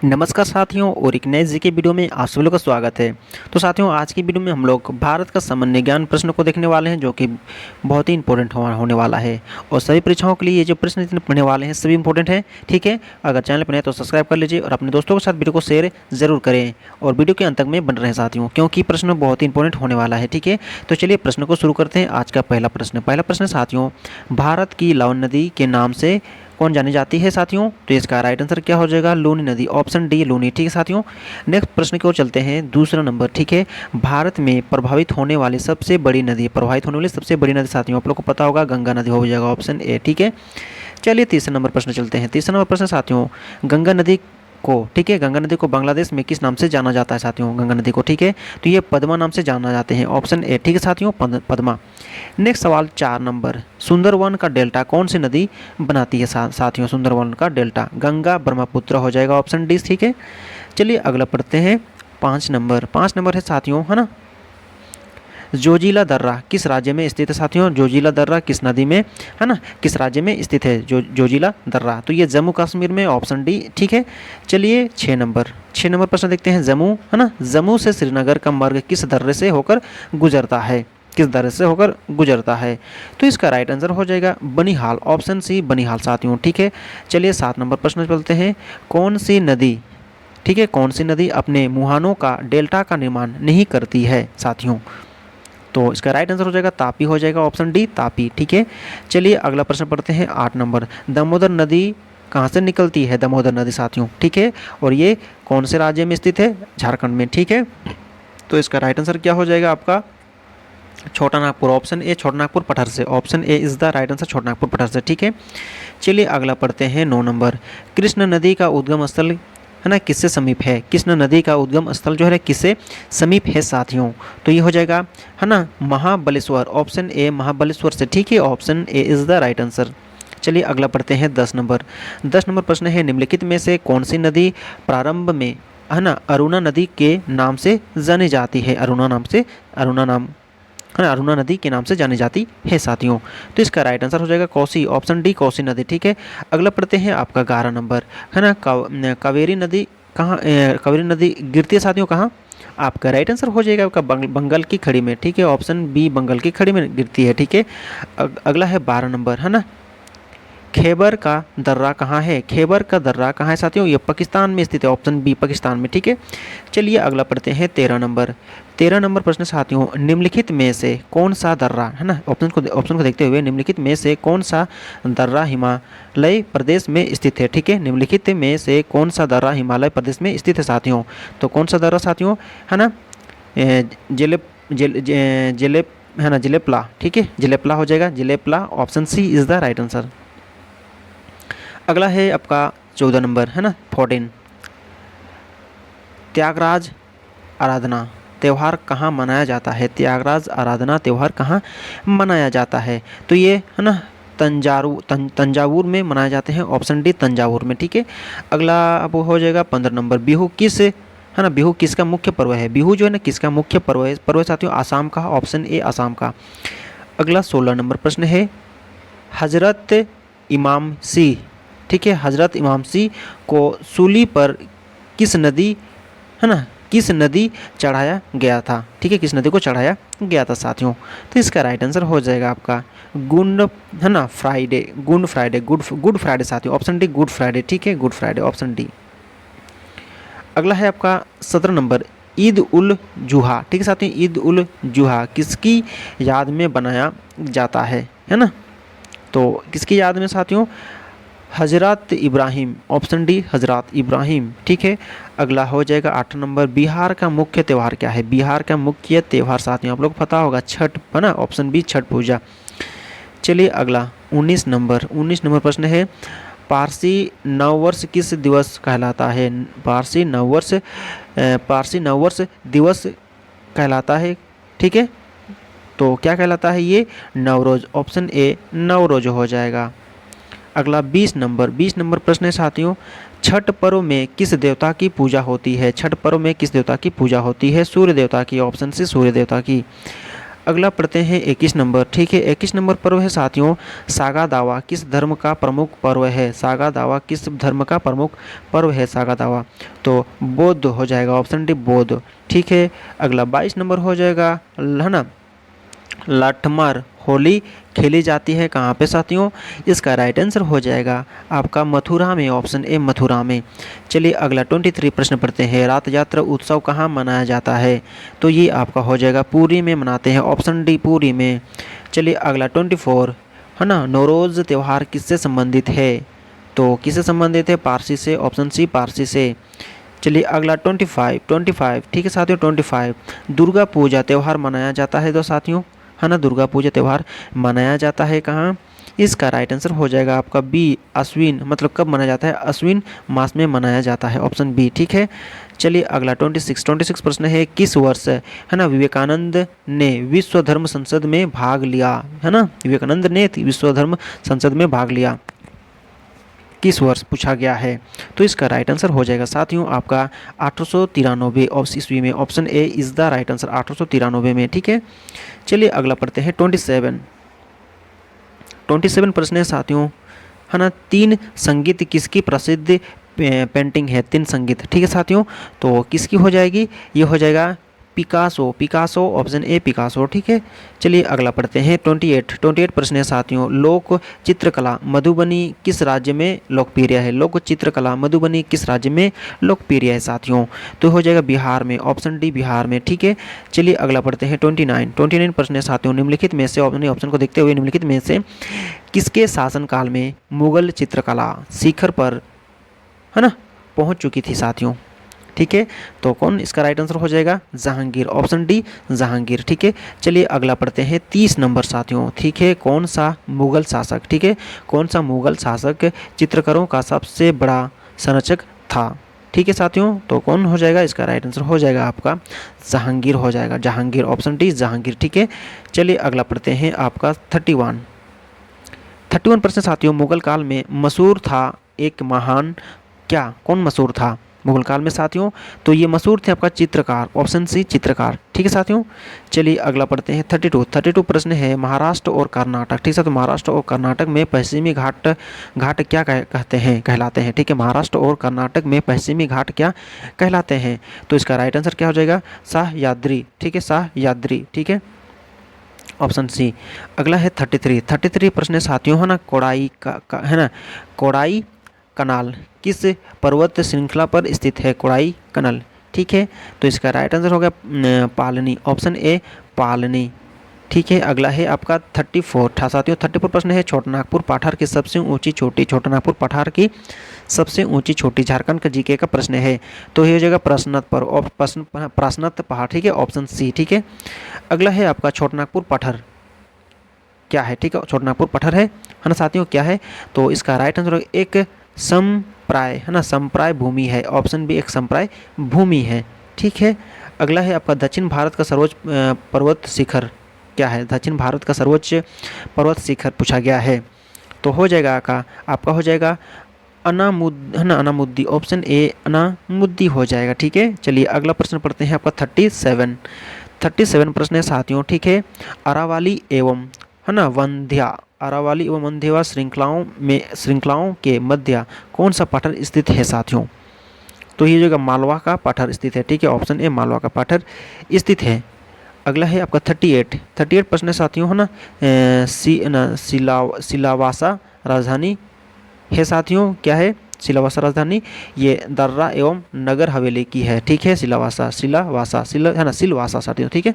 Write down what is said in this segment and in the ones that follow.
नमस्कार साथियों, और एक नए जीके वीडियो में आप सभी लोग का स्वागत है। तो साथियों, आज की वीडियो में हम लोग भारत का सामान्य ज्ञान प्रश्न को देखने वाले हैं, जो कि बहुत ही इंपॉर्टेंट होने वाला है। और सभी परीक्षाओं के लिए ये जो प्रश्न इतने पढ़ने वाले हैं सभी इंपॉर्टेंट है। ठीक है, अगर चैनल पर नए तो सब्सक्राइब कर लीजिए और अपने दोस्तों के साथ वीडियो को शेयर जरूर करें। और वीडियो के अंत तक में बन रहे हैं साथियों, क्योंकि प्रश्न बहुत ही इंपॉर्टेंट होने वाला है। ठीक है, तो चलिए प्रश्न को शुरू करते हैं। आज का पहला प्रश्न साथियों, भारत की लवन नदी के नाम से कौन जानी जाती है साथियों? तो इसका राइट आंसर क्या हो जाएगा? लूनी नदी, ऑप्शन डी लूनी। ठीक है साथियों, नेक्स्ट प्रश्न की ओर चलते हैं। दूसरा नंबर, ठीक है, भारत में प्रभावित होने वाली सबसे बड़ी नदी साथियों, आप लोग को पता होगा गंगा नदी हो जाएगा, ऑप्शन ए। ठीक है, चलिए तीसरा नंबर प्रश्न चलते हैं। तीसरा नंबर प्रश्न साथियों, गंगा नदी को, ठीक है, गंगा नदी को बांग्लादेश में किस नाम से जाना जाता है साथियों? गंगा नदी को, ठीक है, तो ये पद्मा नाम से जाना जाते हैं, ऑप्शन ए। ठीक है साथियों, पद्मा। नेक्स्ट सवाल 4 नंबर, सुंदरवन का डेल्टा कौन सी नदी बनाती है साथियों? सुंदरवन का डेल्टा गंगा ब्रह्मपुत्र हो जाएगा, ऑप्शन डी। ठीक है, चलिए अगला पढ़ते हैं। 5 नंबर है साथियों, है ना, जोजिला दर्रा किस राज्य में स्थित है साथियों? जोजिला दर्रा किस नदी में, है ना, किस राज्य में स्थित है जोजिला दर्रा? तो ये जम्मू कश्मीर में, ऑप्शन डी। ठीक है, चलिए 6 नंबर प्रश्न देखते हैं। जम्मू, है ना, जम्मू से श्रीनगर का मार्ग किस दर्रे से होकर गुजरता है? किस दर्रे से होकर गुजरता है? तो इसका राइट आंसर हो जाएगा बनिहाल, ऑप्शन सी बनिहाल साथियों। ठीक है, चलिए 7 नंबर प्रश्न चलते हैं। कौन सी नदी, ठीक है, कौन सी नदी अपने मुहानों का डेल्टा का निर्माण नहीं करती है साथियों? तो इसका राइट आंसर हो जाएगा तापी हो जाएगा, ऑप्शन डी तापी। ठीक है, चलिए अगला प्रश्न पढ़ते हैं। 8 नंबर, दामोदर नदी कहाँ से निकलती है? दामोदर नदी साथियों, ठीक है, और ये कौन से राज्य में स्थित है? झारखंड में। ठीक है, तो इसका राइट आंसर क्या हो जाएगा आपका? छोटा नागपुर, ऑप्शन ए, छोटा नागपुर पठार से, option A is the right answer, छोटा नागपुर पठार से। ठीक है, चलिए अगला पढ़ते हैं। 9 नंबर, कृष्ण नदी का उद्गम स्थल, है ना, किससे समीप है? कृष्ण नदी का उद्गम स्थल जो है किससे समीप है साथियों? तो ये हो जाएगा, है ना, महाबलेश्वर, ऑप्शन ए महाबलेश्वर से। ठीक है, option A is the right answer. चलिए अगला पढ़ते हैं। 10 नंबर प्रश्न है, निम्नलिखित में से कौन सी नदी प्रारंभ में, है ना, अरुणा नदी के नाम से जानी जाती है? अरुणा नदी के नाम से जानी जाती है साथियों। तो इसका राइट आंसर हो जाएगा कोसी, ऑप्शन डी कोसी नदी। ठीक है, अगला पढ़ते हैं आपका 11 नंबर, है ना, कावेरी नदी कहाँ, कावेरी नदी गिरती है साथियों कहाँ? आपका राइट आंसर हो जाएगा आपका बंगाल की खाड़ी में। ठीक है, ऑप्शन बी बंगाल की खाड़ी में गिरती है। ठीक है, अगला है 12 नंबर, है ना, खैबर का दर्रा कहाँ है? खैबर का दर्रा कहाँ है साथियों? ये पाकिस्तान में स्थित है, ऑप्शन बी पाकिस्तान में। ठीक है, चलिए अगला पढ़ते हैं। 13 नंबर प्रश्न साथियों, निम्नलिखित में से कौन सा दर्रा, है ना, ऑप्शन को देखते हुए निम्नलिखित में से कौन सा दर्रा हिमालय प्रदेश में स्थित है? ठीक है, निम्नलिखित में से कौन सा दर्रा हिमालय प्रदेश में स्थित है साथियों? तो कौन सा दर्रा साथियों, है ना, जिलेप है ना, जिलेपला। ठीक है, जिलेपला हो जाएगा, जिलेपला, option C is the right answer. अगला है आपका 14 नंबर, है ना, 14, त्यागराज आराधना त्यौहार कहाँ मनाया जाता है? त्यागराज आराधना त्यौहार कहाँ मनाया जाता है? तो ये, है ना, तंजावुर में मनाए जाते हैं, ऑप्शन डी तंजावुर में। ठीक है, अगला अब हो जाएगा 15 नंबर, बिहू किस, है ना, बिहू किसका मुख्य पर्व है? बिहू जो है ना किसका मुख्य पर्व है साथियों? आसाम का, ऑप्शन ए आसाम का। अगला 16 नंबर प्रश्न है, हजरत इमाम सी, ठीक है, हजरत इमाम सी को सूली पर किस नदी, है ना, किस नदी चढ़ाया गया था? ठीक है, किस नदी को चढ़ाया गया था साथियों? तो इसका राइट आंसर हो जाएगा आपका गुड, है ना, गुड फ्राइडे साथियों, ऑप्शन डी गुड फ्राइडे। ठीक है, गुड फ्राइडे, ऑप्शन डी। अगला है आपका 17 नंबर, ईद उल जुहा। ठीक है साथियों, ईद उल जुहा किसकी याद में बनाया जाता है ना? तो किसकी याद में साथियों? हजरत इब्राहिम, ऑप्शन डी हजरत इब्राहिम। ठीक है, अगला हो जाएगा 8 नंबर, बिहार का मुख्य त्यौहार क्या है? बिहार का मुख्य त्यौहार साथियों आप लोग पता होगा छठ, है ना, ऑप्शन बी छठ पूजा। चलिए अगला 19 नंबर प्रश्न है, पारसी नववर्ष किस दिवस कहलाता है? पारसी नववर्ष दिवस कहलाता है। ठीक है, तो क्या कहलाता है ये? नवरोज, ऑप्शन ए नवरोज हो जाएगा। अगला 20 नंबर प्रश्न है साथियों, छठ पर्व में किस देवता की पूजा होती है? छठ पर्व में किस देवता की पूजा होती है? सूर्य देवता की, ऑप्शन से सूर्य देवता की। अगला पढ़ते हैं 21 नंबर। ठीक है, 21 नंबर पर्व है साथियों सागा दावा किस धर्म का प्रमुख पर्व है? सागा दावा किस धर्म का प्रमुख पर्व है सागा दावा? तो बौद्ध हो जाएगा, ऑप्शन डी बौद्ध। ठीक है, अगला 22 नंबर हो जाएगा है ना लाठमार होली खेली जाती है कहाँ पे साथियों? इसका राइट आंसर हो जाएगा आपका मथुरा में, ऑप्शन ए मथुरा में। चलिए अगला 23 प्रश्न पढ़ते हैं। रात यात्रा उत्सव कहाँ मनाया जाता है? तो ये आपका हो जाएगा पुरी में मनाते हैं, ऑप्शन डी पुरी में। चलिए अगला 24 है ना नौरोज़ त्यौहार किससे संबंधित है? तो किससे संबंधित है? पारसी से, ऑप्शन सी पारसी से। चलिए अगला 25 ठीक है साथियों 25 दुर्गा पूजा त्यौहार मनाया जाता है तो साथियों है ना दुर्गा पूजा त्यौहार मनाया जाता है कहाँ? इसका राइट आंसर हो जाएगा आपका बी अश्विन, मतलब कब मनाया जाता है? अश्विन मास में मनाया जाता है, ऑप्शन बी। ठीक है, चलिए अगला 26 प्रश्न है। किस वर्ष है ना विवेकानंद ने विश्व धर्म संसद में भाग लिया? है ना विवेकानंद ने विश्व धर्म संसद में भाग लिया किस वर्ष पूछा गया है? तो इसका राइट आंसर हो जाएगा साथियों आपका 1893 ईस्वी में, option A is the right answer 1893 में। ठीक है, चलिए अगला पढ़ते हैं 27 प्रश्न है साथियों है ना तीन संगीत किसकी प्रसिद्ध पेंटिंग है? तीन संगीत। ठीक है साथियों, तो किसकी हो जाएगी? ये हो जाएगा पिकासो, ऑप्शन ए पिकासो। ठीक है, चलिए अगला पढ़ते हैं 28 प्रश्न है साथियों। लोक चित्रकला मधुबनी किस राज्य में लोकप्रिय है? लोक चित्रकला मधुबनी किस राज्य में लोकप्रिय है साथियों? तो हो जाएगा बिहार में, ऑप्शन डी बिहार में। ठीक है, चलिए अगला पढ़ते हैं 29 प्रश्न है साथियों। निम्नलिखित में से अपने ऑप्शन को देखते हुए निम्नलिखित में से किसके शासनकाल में मुगल चित्रकला शिखर पर है ना पहुंच चुकी थी साथियों? ठीक है, तो कौन इसका राइट आंसर हो जाएगा? Jahangir, option D Jahangir. ठीक है, चलिए अगला पढ़ते हैं 30 नंबर साथियों। ठीक है, कौन सा मुगल शासक, ठीक है कौन सा मुगल शासक चित्रकारों का सबसे बड़ा संरक्षक था? ठीक है साथियों, तो कौन हो जाएगा? इसका राइट आंसर हो जाएगा आपका जहांगीर हो जाएगा, जहांगीर, ऑप्शन डी जहांगीर। ठीक है, चलिए अगला पढ़ते हैं आपका 31 प्रश्न साथियों। मुगल काल में मशहूर था एक महान क्या? कौन मशहूर था मुगल काल में साथियों? तो ये मशहूर थे आपका चित्रकार, ऑप्शन सी चित्रकार। ठीक है साथियों, चलिए अगला पढ़ते हैं 32 प्रश्न है। महाराष्ट्र और कर्नाटक, ठीक है, तो महाराष्ट्र और कर्नाटक में पश्चिमी घाट क्या कहते हैं कहलाते हैं? ठीक है, महाराष्ट्र और कर्नाटक में पश्चिमी घाट क्या कहलाते हैं? तो इसका राइट आंसर क्या हो जाएगा? सह्याद्री। ठीक है, सह्याद्री। ठीक है, ऑप्शन सी। अगला है 33 प्रश्न साथियों है ना कोडाई का है ना कोडाई कनाल किस पर्वत श्रृंखला पर स्थित है? कोडाई कनाल। ठीक है, तो इसका राइट आंसर होगा पालनी, ऑप्शन ए पालनी। ठीक है, अगला है आपका 34 साथियों। 34 प्रश्न है। छोटानागपुर पठार की सबसे ऊंची चोटी, छोटानागपुर पठार की सबसे ऊंची चोटी झारखंड का जीके का प्रश्न है। तो ये हो जाएगा प्रश्नत पहाड़। ठीक है, ऑप्शन सी। ठीक है, अगला है आपका छोटानागपुर पठार क्या है? ठीक है, छोटानागपुर पठार है ना साथियों क्या है? तो इसका राइट आंसर एक संप्राय है ना संप्राय भूमि है, ऑप्शन बी एक संप्राय भूमि है। ठीक है, अगला है आपका दक्षिण भारत का सर्वोच्च पर्वत शिखर क्या है? दक्षिण भारत का सर्वोच्च पर्वत शिखर पूछा गया है। तो हो जाएगा आपका हो जाएगा अनामुद्दी, ऑप्शन ए अनामुद्दी हो जाएगा। ठीक है, चलिए अगला प्रश्न पढ़ते हैं आपका 37 प्रश्न है साथियों। ठीक है, अरावली एवं है ना अरावली एवं वंध्यवा श्रृंखलाओं के मध्य कौन सा पठार स्थित है साथियों? तो ये जगह मालवा का पठार स्थित है। ठीक है, ऑप्शन ए मालवा का पठार स्थित है। अगला है आपका 38 प्रश्न साथियों है ना सिलावासा राजधानी है साथियों क्या है? सिलावासा राजधानी ये दर्रा एवं नगर हवेली की है। ठीक है, सिलवासा है ना सिलवासा साथियों। ठीक है,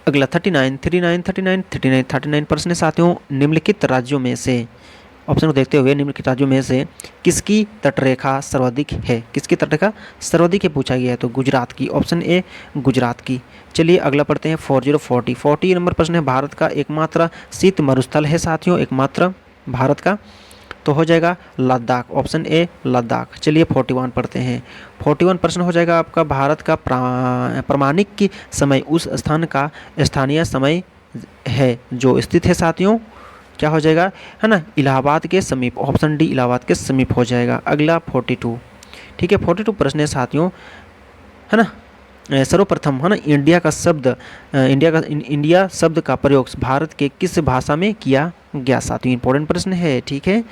अगला 39 प्रश्न साथियों। निम्नलिखित राज्यों में से ऑप्शन को देखते हुए निम्नलिखित राज्यों में से किसकी तटरेखा सर्वाधिक है? किसकी तटरेखा सर्वाधिक है पूछा गया है? तो गुजरात की, ऑप्शन ए गुजरात की। चलिए अगला पढ़ते हैं 40 नंबर प्रश्न है। भारत का एकमात्र शीत मरुस्थल है साथियों, एकमात्र भारत का तो हो जाएगा लद्दाख, ऑप्शन ए लद्दाख। चलिए 41 पढ़ते हैं। 41 प्रश्न हो जाएगा आपका भारत का प्रामाणिक की समय उस स्थान का स्थानीय समय है जो स्थित है साथियों क्या हो जाएगा है ना इलाहाबाद के समीप, ऑप्शन डी इलाहाबाद के समीप हो जाएगा। अगला 42 ठीक है 42 प्रश्न है साथियों है ना सर्वप्रथम है ना इंडिया शब्द का प्रयोग भारत के किस भाषा में किया गया? साथियों इंपॉर्टेंट प्रश्न है, ठीक है।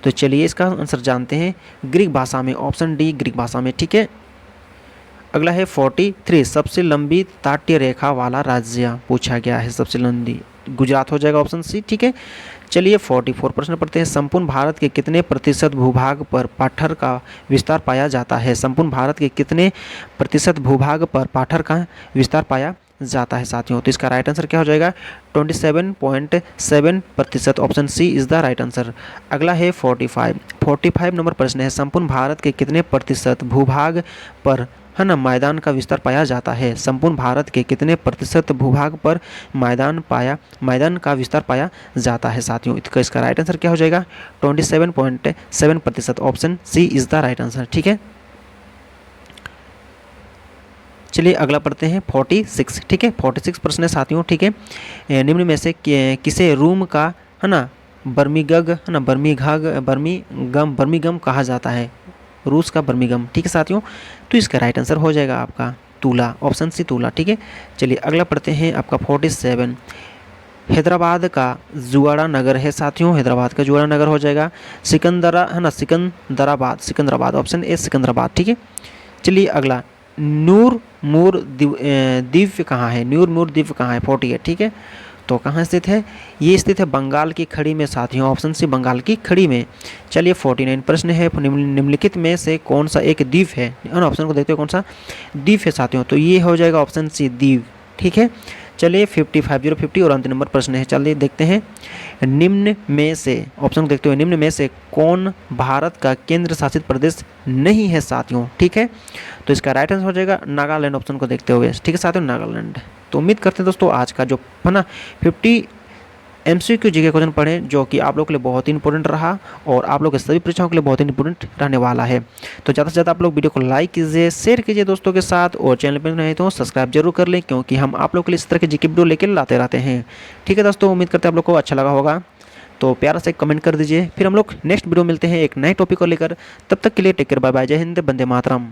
तो चलिए इसका आंसर जानते हैं, ग्रीक भाषा में, ऑप्शन डी ग्रीक भाषा में, ठीक है। अगला है 43, सबसे लंबी तटीय रेखा वाला राज्य पूछा गया है, सबसे लंबी गुजरात हो जाएगा, ऑप्शन सी, ठीक है। चलिए 44 प्रश्न पढ़ते हैं, संपूर्ण भारत के कितने प्रतिशत भूभाग पर पाठर का विस्तार पाया जाता है? संपूर्ण भारत के कितने प्रतिशत भूभाग पर पाठर का विस्तार पाया जाता है साथियों? तो इसका राइट आंसर क्या हो जाएगा? 27.7%, option C is the right answer. अगला है 45 नंबर प्रश्न है, संपूर्ण भारत के कितने प्रतिशत भूभाग पर है ना मैदान का विस्तार पाया जाता है? संपूर्ण भारत के कितने प्रतिशत भूभाग पर मैदान का विस्तार पाया जाता है साथियों? इसका राइट आंसर क्या हो जाएगा? 27.7%, option C is the right answer, ठीक है। चलिए अगला पढ़ते हैं 46, ठीक है। 46 प्रश्न है साथियों, ठीक है। निम्न में से किसे रूम का है ना बर्मिंघम कहा जाता है? रूस का बर्मिंघम, ठीक है साथियों। तो इसका राइट आंसर हो जाएगा आपका तूला, ऑप्शन सी तूला, ठीक है। चलिए अगला पढ़ते हैं आपका 47, हैदराबाद का जुआड़ा नगर है साथियों, हैदराबाद का जुआड़ा नगर हो जाएगा सिकंदराबाद, ऑप्शन ए सिकंदराबाद, ठीक है। चलिए अगला नूर द्वीप कहाँ है? नूर द्वीप कहाँ है? 48, ठीक है। तो कहाँ स्थित है? ये स्थित है बंगाल की खाड़ी में साथियों, ऑप्शन सी बंगाल की खाड़ी में। चलिए 49 प्रश्न है, निम्नलिखित में से कौन सा एक द्वीप है? ऑप्शन को देखते हो कौन सा द्वीप है साथियों? तो ये हो जाएगा ऑप्शन सी द्वीप, ठीक है। चलिए 50 और अंतिम नंबर प्रश्न है, चलिए देखते हैं, निम्न में से, ऑप्शन को देखते हुए, निम्न में से कौन भारत का केंद्र शासित प्रदेश नहीं है साथियों? ठीक है, तो इसका राइट आंसर हो जाएगा नागालैंड, ऑप्शन को देखते हुए, ठीक है साथियों, नागालैंड। तो उम्मीद करते हैं दोस्तों आज का जो है ना 50 MCQ जी के क्वेश्चन पढ़ें जो कि आप लोग के लिए बहुत ही इंपॉर्टेंट रहा और आप लोग के सभी परीक्षाओं के लिए बहुत ही इंपॉर्टेंट रहने वाला है। तो ज़्यादा से ज़्यादा आप लोग वीडियो को लाइक कीजिए, शेयर कीजिए दोस्तों के साथ, और चैनल पर नहीं तो सब्सक्राइब जरूर कर लें क्योंकि हम आप लोग के लिए इस तरह के जीके वीडियो लेकर लाते रहते हैं। ठीक है दोस्तों, उम्मीद करते हैं आप लोग को अच्छा लगा होगा, तो प्यारा से कमेंट कर दीजिए। फिर हम लोग नेक्स्ट वीडियो मिलते हैं एक नए टॉपिक को लेकर, तब तक के लिए टेक केयर, बाय बाय, जय हिंद, वंदे मातरम।